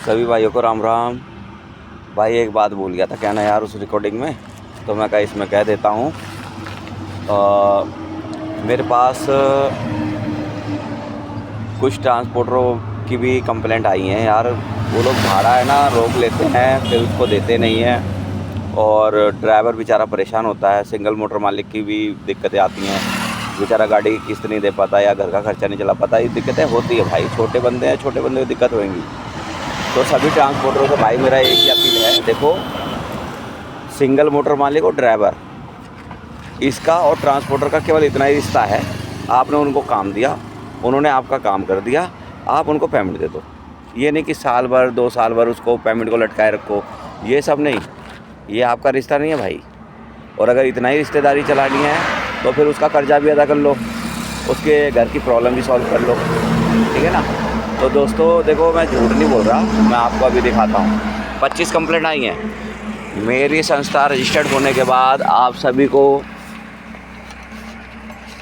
सभी भाइयों को राम राम। भाई एक बात भूल गया था कहना यार उस रिकॉर्डिंग में, तो मैं कहा इसमें कह देता हूँ। मेरे पास कुछ ट्रांसपोर्टरों की भी कंप्लेंट आई हैं यार। वो लोग भाड़ा है ना रोक लेते हैं, फिर उसको देते नहीं हैं और ड्राइवर बेचारा परेशान होता है। सिंगल मोटर मालिक की भी दिक्कतें आती हैं, बेचारा गाड़ी की किस्त नहीं दे पाता या घर का खर्चा नहीं चला पाता। ये दिक्कतें होती है भाई, छोटे बंदे हैं, छोटे बंदे को दिक्कत होएंगी। तो सभी ट्रांसपोर्टरों से भाई मेरा एक ही अपील है, देखो सिंगल मोटर मालिक और ड्राइवर, इसका और ट्रांसपोर्टर का केवल इतना ही रिश्ता है। आपने उनको काम दिया, उन्होंने आपका काम कर दिया, आप उनको पेमेंट दे दो। ये नहीं कि साल भर 2 साल भर उसको पेमेंट को लटकाए रखो, ये सब नहीं, ये आपका रिश्ता नहीं है भाई। और अगर इतना ही रिश्तेदारी चलानी है तो फिर उसका कर्जा भी अदा कर लो, उसके घर की प्रॉब्लम भी सॉल्व कर लो, ठीक है ना। तो दोस्तों देखो, मैं झूठ नहीं बोल रहा, मैं आपको अभी दिखाता हूँ। 25 कंप्लेंट आई हैं मेरी संस्था रजिस्टर्ड होने के बाद। आप सभी को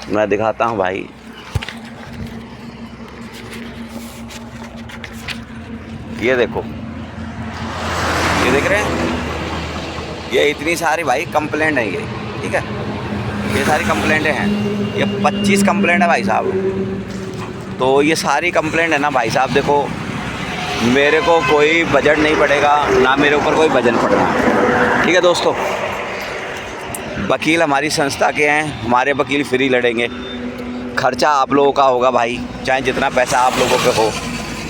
मैं दिखाता हूँ भाई, ये देखो, ये देख रहे हैं, ये इतनी सारी भाई कंप्लेंट है ये, ठीक है, ये सारी कंप्लेंटें हैं। ये 25 कंप्लेंट है भाई साहब। तो ये सारी कंप्लेंट है ना भाई साहब, देखो मेरे को कोई बजट नहीं पड़ेगा, ना मेरे ऊपर कोई वजन पड़ना है, ठीक है दोस्तों। वकील हमारी संस्था के हैं, हमारे वकील फ्री लड़ेंगे, खर्चा आप लोगों का होगा भाई, चाहे जितना पैसा आप लोगों के हो,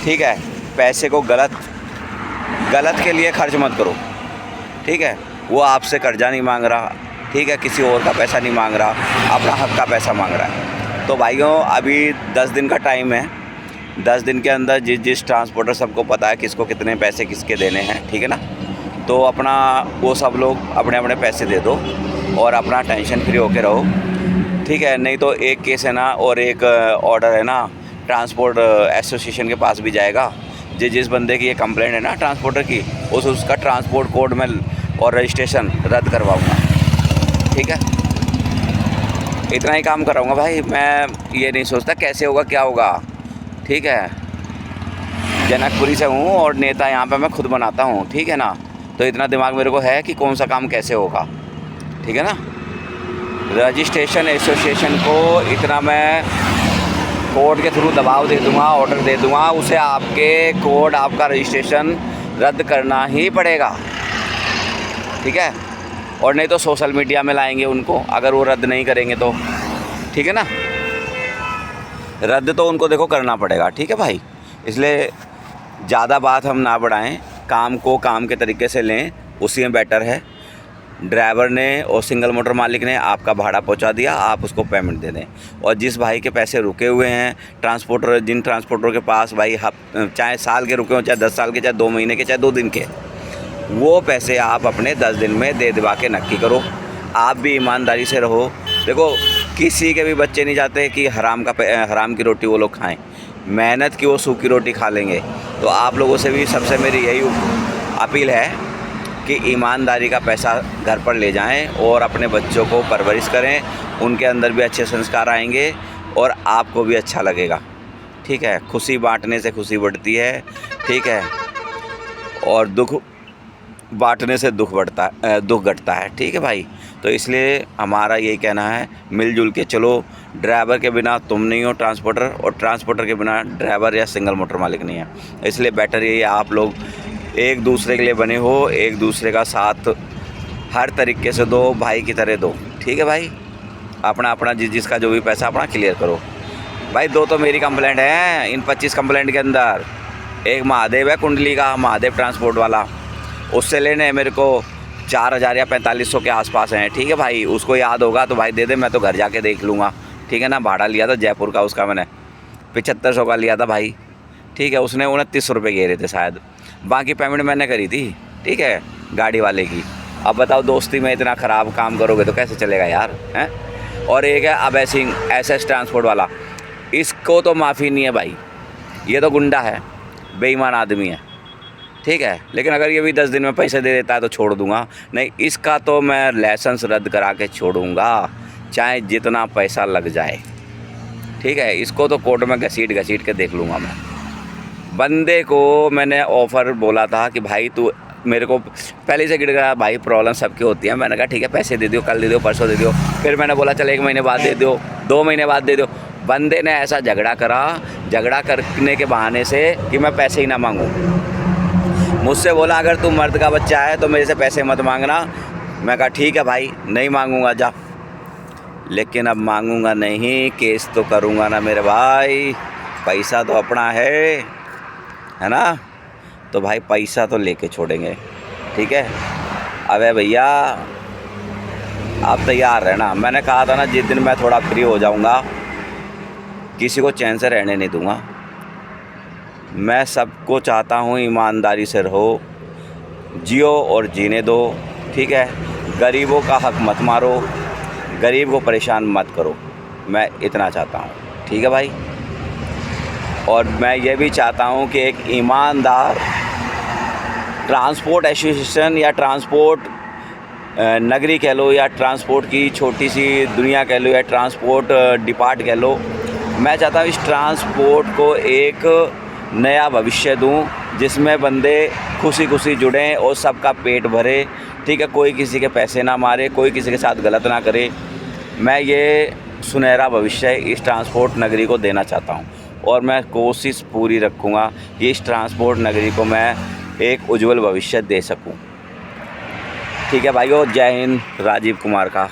ठीक है। पैसे को गलत के लिए खर्च मत करो, ठीक है। वो आपसे कर्जा नहीं मांग रहा, ठीक है, किसी और का पैसा नहीं मांग रहा, अपना हक का पैसा मांग रहा है। तो भाइयों अभी 10 दिन का टाइम है, 10 दिन के अंदर जिस ट्रांसपोर्टर, सबको पता है किसको कितने पैसे किसके देने हैं, ठीक है ना। तो अपना वो सब लोग अपने अपने पैसे दे दो और अपना टेंशन फ्री होके रहो, ठीक है। नहीं तो एक केस है ना, और एक ऑर्डर है ना ट्रांसपोर्ट एसोसिएशन के पास भी जाएगा। जिस बंदे की ये कंप्लेंट है ना ट्रांसपोर्टर की, उसका ट्रांसपोर्ट कोड में और रजिस्ट्रेशन रद्द करवाऊँगा, ठीक है। इतना ही काम कराऊँगा भाई, मैं ये नहीं सोचता कैसे होगा क्या होगा, ठीक है। जनकपुरी से हूँ और नेता यहाँ पे मैं खुद बनाता हूँ, ठीक है ना। तो इतना दिमाग मेरे को है कि कौन सा काम कैसे होगा, ठीक है ना। रजिस्ट्रेशन एसोसिएशन को इतना मैं कोर्ट के थ्रू दबाव दे दूँगा, ऑर्डर दे दूँगा, उसे आपके कोड, आपका रजिस्ट्रेशन रद्द करना ही पड़ेगा, ठीक है। और नहीं तो सोशल मीडिया में लाएंगे उनको, अगर वो रद्द नहीं करेंगे तो, ठीक है ना। रद्द तो उनको देखो करना पड़ेगा, ठीक है भाई। इसलिए ज़्यादा बात हम ना बढ़ाएं, काम को काम के तरीके से लें, उसी में बेटर है। ड्राइवर ने और सिंगल मोटर मालिक ने आपका भाड़ा पहुंचा दिया, आप उसको पेमेंट दे दें। और जिस भाई के पैसे रुके हुए हैं, ट्रांसपोर्टर, जिन ट्रांसपोर्टर के पास भाई चाहे साल के रुके हों, चाहे 10 साल के, चाहे 2 महीने के, चाहे 2 दिन के, वो पैसे आप अपने 10 दिन में दे दिवा के नक्की करो। आप भी ईमानदारी से रहो। देखो किसी के भी बच्चे नहीं चाहते कि हराम की रोटी वो लोग खाएं, मेहनत की वो सूखी रोटी खा लेंगे। तो आप लोगों से भी सबसे मेरी यही अपील है कि ईमानदारी का पैसा घर पर ले जाएं और अपने बच्चों को परवरिश करें, उनके अंदर भी अच्छे संस्कार आएंगे और आपको भी अच्छा लगेगा, ठीक है। खुशी बांटने से खुशी बढ़ती है, ठीक है, और दुख बांटने से दुख घटता है, ठीक है भाई। तो इसलिए हमारा यही कहना है, मिलजुल के चलो। ड्राइवर के बिना तुम नहीं हो ट्रांसपोर्टर, और ट्रांसपोर्टर के बिना ड्राइवर या सिंगल मोटर मालिक नहीं है। इसलिए बेटर यही है आप लोग एक दूसरे के लिए बने हो, एक दूसरे का साथ हर तरीके से दो, भाई की तरह दो, ठीक है भाई। अपना जिसका जो भी पैसा अपना क्लियर करो भाई। 2 तो मेरी कंप्लेंट है इन 25 कंप्लेंट के अंदर। एक महादेव है कुंडली का, महादेव ट्रांसपोर्ट वाला, उससे लेने हैं मेरे को 4000 या 4500 के आसपास हैं, ठीक है भाई। उसको याद होगा तो भाई दे दे, मैं तो घर जाके देख लूँगा, ठीक है ना। भाड़ा लिया था जयपुर का, उसका मैंने 7500 का लिया था भाई, ठीक है। उसने 29 रुपये घेरे थे शायद, बाकी पेमेंट मैंने करी थी, ठीक है, गाड़ी वाले की। अब बताओ दोस्ती में इतना ख़राब काम करोगे तो कैसे चलेगा यार, हैं। और एक है अभय सिंह, SS ट्रांसपोर्ट वाला, इसको तो माफ़ी नहीं है भाई, ये तो गुंडा है, बेईमान आदमी है, ठीक है। लेकिन अगर ये भी 10 दिन में पैसे दे देता है तो छोड़ दूंगा, नहीं इसका तो मैं लाइसेंस रद्द करा के छोड़ूंगा, चाहे जितना पैसा लग जाए, ठीक है। इसको तो कोर्ट में घसीट के देख लूँगा मैं। बंदे को मैंने ऑफ़र बोला था कि भाई तू मेरे को पहले से गिड़ गया, भाई प्रॉब्लम सबकी होती है। मैंने कहा ठीक है पैसे दे दियो, कल दे दियो, परसों दे दियो। फिर मैंने बोला चल 1 महीने बाद दे दियो, 2 महीने बाद दे दियो। बंदे ने ऐसा झगड़ा करा, झगड़ा करने के बहाने से कि मैं पैसे ही ना मांगूँ। मुझसे बोला अगर तू मर्द का बच्चा है तो मेरे से पैसे मत मांगना। मैं कहा ठीक है भाई, नहीं मांगूंगा जा। लेकिन अब मांगूंगा नहीं, केस तो करूंगा ना मेरे भाई, पैसा तो अपना है ना। तो भाई पैसा तो लेके छोड़ेंगे, ठीक है। अबे भैया आप तैयार रहना। मैंने कहा था ना जिस दिन मैं थोड़ा फ्री हो जाऊंगा किसी को चैन से रहने नहीं दूंगा। मैं सबको चाहता हूँ ईमानदारी से रहो, जियो और जीने दो, ठीक है। गरीबों का हक मत मारो, गरीब को परेशान मत करो, मैं इतना चाहता हूँ, ठीक है भाई। और मैं ये भी चाहता हूँ कि एक ईमानदार ट्रांसपोर्ट एसोसिएशन या ट्रांसपोर्ट नगरी कह लो, या ट्रांसपोर्ट की छोटी सी दुनिया कह लो, या ट्रांसपोर्ट डिपार्ट कह लो, मैं चाहता हूँ इस ट्रांसपोर्ट को एक नया भविष्य दूँ जिसमें बंदे खुशी खुशी जुड़ें और सबका पेट भरे, ठीक है। कोई किसी के पैसे ना मारे, कोई किसी के साथ गलत ना करे। मैं ये सुनहरा भविष्य इस ट्रांसपोर्ट नगरी को देना चाहता हूँ और मैं कोशिश पूरी रखूँगा कि इस ट्रांसपोर्ट नगरी को मैं एक उज्जवल भविष्य दे सकूँ, ठीक है भाइयों। जय हिंद। राजीव कुमार का।